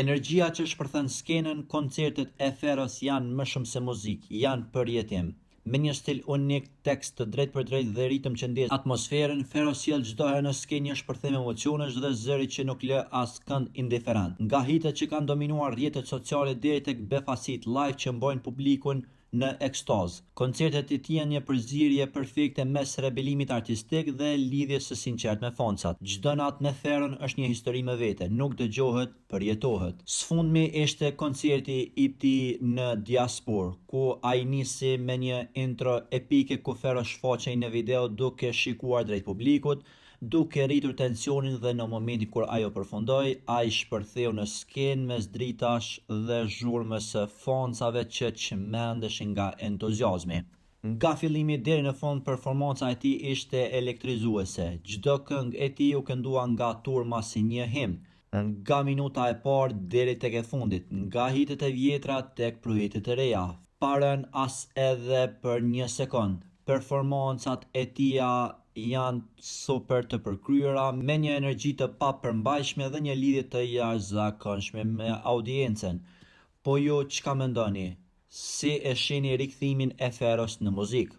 Energjia që shpërthen skenën, koncertet e Feros janë më shumë se muzikë, janë përjetim. Me një stil unik, tekst të drejt për drejt dhe ritëm që ndjes atmosferën, Feros sjell çdo herë në skenë një shpërthim emocionesh dhe zëri që nuk lë askënd indiferent. Nga hitet që kanë dominuar rrjetet sociale deri tek befasit live që mbojnë publikun në ekstaz. Koncertet e tij janë një përzierje perfekte mes rebelimit artistik dhe lidhjes së sinqertë me fansat. Çdo natë me Feron është një histori me vete, nuk dëgjohet, përjetohet. Sfundmi ishte koncerti i tij në Diaspor, ku ai nisi me një intro epike ku Fero shfaqej në video duke shikuar drejt publikut, duke rritur tensionin dhe në momentin kur ajo përfundoi, ai shpërtheu në skenë mes dritash dhe zhurmës së fansave që çmendeshin nga entuziazmi. Nga fillimi deri në fund performanca e tij ishte elektrizuese. Çdo këngë e tij u këndua nga turma si një himn, nga minuta e parë deri tek e fundit, nga hitet e vjetra tek projektet e reja. Pa rënë as edhe për një sekond. Performancat e tija janë super të përkryera, me një energji të papërmbajtshme dhe një lidhje të jashtëzakonshme me audiencën. Po ju çka mendoni? Si e shihni rikthimin e Feros në muzikë?